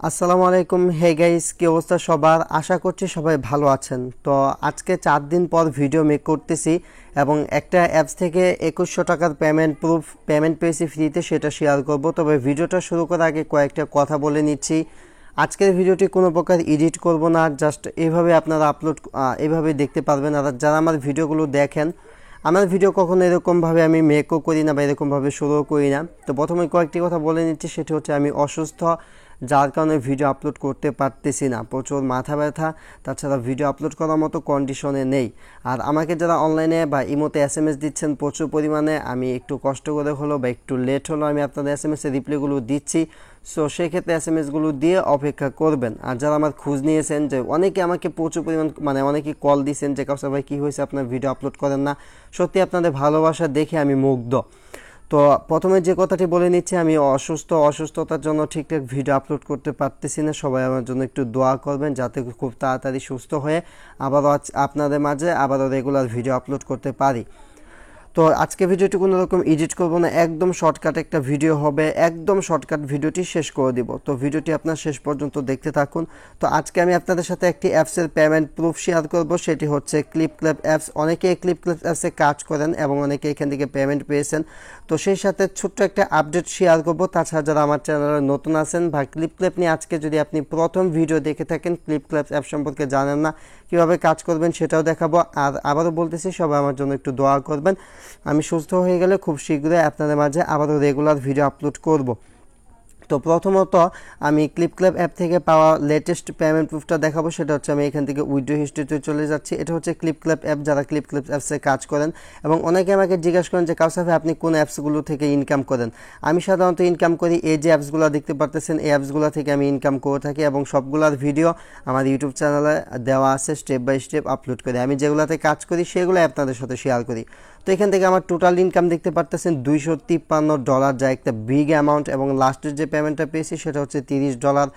আসসালামু আলাইকুম। Hey guys, কি অবস্থা সবার? আশা করছি সবাই ভালো আছেন। তো আজকে 4 দিন পর ভিডিও মেক করতেছি এবং একটা অ্যাপস থেকে 2100 টাকার পেমেন্ট পেয়েছি ফ্রিতে, সেটা শেয়ার করব। তবে ভিডিওটা শুরু করার আগে কয়েকটা কথা বলে নিচ্ছি। আজকের ভিডিওটি কোনো প্রকার এডিট করব না, জাস্ট এইভাবে আপনারা এইভাবে দেখতে পারবেন। আর যারা আমার ভিডিওগুলো দেখেন, আমার ভিডিও কখনো এরকমভাবে আমি মেকও করি না বা এরকমভাবে শুরুও করি না। তো প্রথমে কয়েকটি কথা বলে নিচ্ছি, সেটি হচ্ছে আমি অসুস্থ, যার কারণে ভিডিও আপলোড করতে পারতেছি না। প্রচুর মাথা ব্যথা, তাছাড়া ভিডিও আপলোড করার মতো কন্ডিশনে নেই। আর আমাকে যারা অনলাইনে বা ইমোতে SMS দিচ্ছেন প্রচুর পরিমাণে, আমি একটু কষ্ট করে হলো বা একটু লেট হলো আমি আপনাদের SMS-এর রিপ্লাইগুলো দিচ্ছি। সো সেক্ষেত্রে SMS-গুলো দিয়ে অপেক্ষা করবেন। আর যারা আমার খোঁজ নিয়েছেন, যে অনেকে আমাকে প্রচুর পরিমাণ অনেকে কল দিয়েছেন যে কাউসার ভাই কী হয়েছে, আপনার ভিডিও আপলোড করেন না। সত্যি আপনাদের ভালোবাসা দেখে আমি মুগ্ধ। তো প্রথমে যে কথাটি বলে নিচ্ছি, আমি অসুস্থতার জন্য ঠিকঠাক ভিডিও আপলোড করতে পারতেছি না। সবাই আমার জন্য একটু দোয়া করবেন যাতে খুব তাড়াতাড়ি সুস্থ হয়ে আবারও আপনাদের মাঝে আবারও রেগুলার ভিডিও আপলোড করতে পারি। তো আজকে ভিডিওটি কোনো রকম এডিট করবো না, একদম শর্টকাট একটা ভিডিও হবে, একদম শর্টকাট ভিডিওটি শেষ করে দিব। তো ভিডিওটি আপনার শেষ পর্যন্ত দেখতে থাকুন। তো আজকে আমি আপনাদের সাথে একটি অ্যাপসের পেমেন্ট প্রুফ শেয়ার করব, সেটি হচ্ছে ক্লিপক্ল্যাপ অ্যাপস। অনেকে ক্লিপক্ল্যাপ অ্যাপসে কাজ করেন এবং অনেকে এখান থেকে পেমেন্ট পেয়েছেন। তো সেই সাথে ছোট্ট একটা আপডেট শেয়ার করব। তাছাড়া যারা আমার চ্যানেলে নতুন আছেন বা ক্লিপক্ল্যাপ নিয়ে আজকে যদি আপনি প্রথম ভিডিও দেখে থাকেন, ক্লিপক্ল্যাপ অ্যাপ সম্পর্কে জানেন না, কীভাবে কাজ করবেন সেটাও দেখাবো। আর আবারও বলতেছি, সবাই আমার জন্য একটু দোয়া করবেন। আমি সুস্থ হয়ে গেলে খুব শীঘ্রই আপনাদের মাঝে আবারও রেগুলার ভিডিও আপলোড করব। তো প্রথমত আমি ক্লিপক্ল্যাপ অ্যাপ থেকে পাওয়া লেটেস্ট পেমেন্ট প্রুফটা দেখাবো। সেটা হচ্ছে, আমি এখান থেকে উইথড্র হিস্ট্রিতে চলে যাচ্ছি। এটা হচ্ছে ক্লিপক্ল্যাপ অ্যাপ, যারা ক্লিপক্ল্যাপ অ্যাপসে কাজ করেন। এবং অনেকে আমাকে জিজ্ঞাসা করেন যে কাউসার ভাই আপনি কোন অ্যাপসগুলো থেকে ইনকাম করেন। আমি সাধারণত ইনকাম করি এই যে অ্যাপসগুলো দেখতে পারতেছেন, এই অ্যাপসগুলো থেকে আমি ইনকাম করে থাকি এবং সবগুলোর ভিডিও আমার ইউটিউব চ্যানেলে দেওয়া আছে, স্টেপ বাই স্টেপ আপলোড করি। আমি যেগুলোতে কাজ করি সেগুলো আপনাদের সাথে শেয়ার করি। তো এখান থেকে আমার টোটাল ইনকাম দেখতে পারতেছেন $253, যা একটা বিগ অ্যামাউন্ট। এবং লাস্টের যে পেমেন্টটা পেয়েছি সেটা হচ্ছে $30।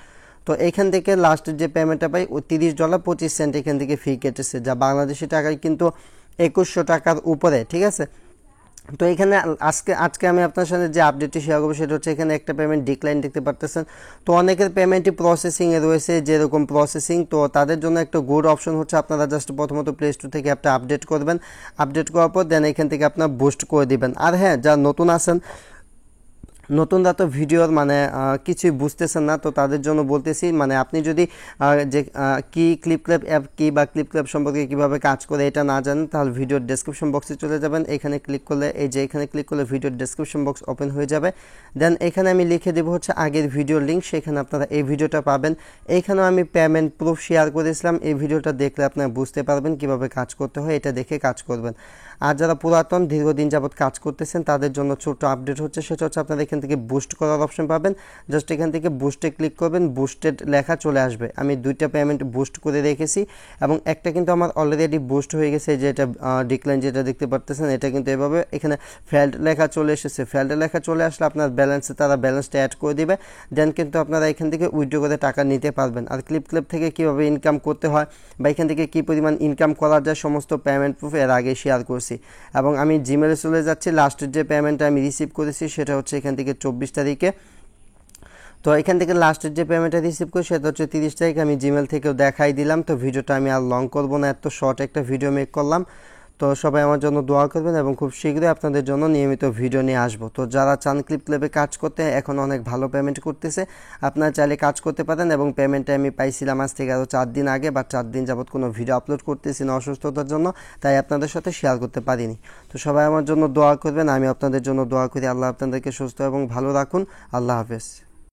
তো এখান থেকে লাস্টের যে পেমেন্টটা পাই ওই $30.25 এখান থেকে ফি কেটেছে, যা বাংলাদেশি টাকায় কিন্তু 2100 টাকার উপরে, ঠিক আছে। তো এখানে আজকে আমি আপনার সাথে যে আপডেটটি শেয়ার করবো সেটা হচ্ছে, এখানে একটা পেমেন্ট ডিক্লাইন দেখতে পারতেছেন। তো অনেকের পেমেন্টই প্রসেসিংয়ে রয়েছে, যেরকম প্রসেসিং। তো তাদের জন্য একটা গুড অপশন হচ্ছে, আপনারা জাস্ট প্রথমত প্লে স্টোর থেকে অ্যাপটা আপডেট করবেন। আপডেট করার পর দেন এখান থেকে আপনার বুস্ট করে দিবেন। আর হ্যাঁ, যারা নতুন আছেন, নতুনরা তো ভিডিওর কিছুই বুঝতেছেন না, তো তাদের জন্য বলতেছি, আপনি যদি যে কি ক্লিপক্ল্যাপ অ্যাপ কি বা ক্লিপক্ল্যাপ সম্পর্কে কীভাবে কাজ করে এটা না জানেন, তাহলে ভিডিওর ডেসক্রিপশন বক্সে চলে যাবেন। এখানে ক্লিক করলে এখানে ক্লিক করলে ভিডিওর ডেসক্রিপশন বক্স ওপেন হয়ে যাবে। দেন এখানে আমি লিখে দেবো হচ্ছে আগের ভিডিওর লিঙ্ক, সেখানে আপনারা এই ভিডিওটা পাবেন। এইখানেও আমি পেমেন্ট প্রুফ শেয়ার করেছিলাম, এই ভিডিওটা দেখলে আপনারা বুঝতে পারবেন কীভাবে কাজ করতে হয়, এটা দেখে কাজ করবেন। আর যারা পুরাতন দীর্ঘদিন যাবৎ কাজ করতেছেন তাদের জন্য ছোট্ট আপডেট হচ্ছে, সেটা হচ্ছে আপনারা এখান থেকে বুস্ট করার অপশন পাবেন। জাস্ট এখান থেকে বুস্টে ক্লিক করবেন, বুস্টেড লেখা চলে আসবে। আমি 2টা পেমেন্ট বুস্ট করে রেখেছি এবং একটা কিন্তু আমার অলরেডি বুস্ট হয়ে গেছে, যে এটা ডিক্লাইন যেটা দেখতে পারতেছেন, এটা কিন্তু এভাবে এখানে ফেল্ড লেখা চলে এসেছে। ফেল্ড লেখা চলে আসলে আপনার ব্যালেন্সে তারা ব্যালেন্সটা অ্যাড করে দিবে। দেন কিন্তু আপনারা এখান থেকে উইথড্র করে টাকা নিতে পারবেন। আর ক্লিপক্ল্যাপ থেকে কীভাবে ইনকাম করতে হয় বা এখান থেকে কী পরিমাণ ইনকাম করা যায়, সমস্ত পেমেন্ট প্রুফ এর আগে শেয়ার করছি। এবং আমি জিমেলে চলে যাচ্ছি। লাস্টের যে পেমেন্টটা আমি রিসিভ করেছি সেটা হচ্ছে এখান থেকে 24 তারিখে। তো এখান থেকে লাস্টের যে পেমেন্টটা রিসিভ করি সেটা হচ্ছে 30 তারিখ। আমি জিমেল থেকেও দেখাই দিলাম। তো ভিডিওটা আমি আর লং করবো না, এত শর্ট একটা ভিডিও মেক করলাম। তো সবাই আমার জন্য দোয়া করবেন এবং খুব শীঘ্রই আপনাদের জন্য নিয়মিত ভিডিও নিয়ে আসবো। তো যারা চান ক্লিপক্ল্যাপে কাজ করতে, এখন অনেক ভালো পেমেন্ট করতেছে, আপনারা চাইলে কাজ করতে পারেন। এবং পেমেন্টটা আমি পাইছিলাম আজ থেকে আরও 4 দিন আগে, বা 4 দিন যাবত কোনো ভিডিও আপলোড করতেছি না অসুস্থতার জন্য, তাই আপনাদের সাথে শেয়ার করতে পারিনি। তো সবাই আমার জন্য দোয়া করবেন, আমি আপনাদের জন্য দোয়া করি। আল্লাহ আপনাদেরকে সুস্থ এবং ভালো রাখুন। আল্লাহ হাফেজ।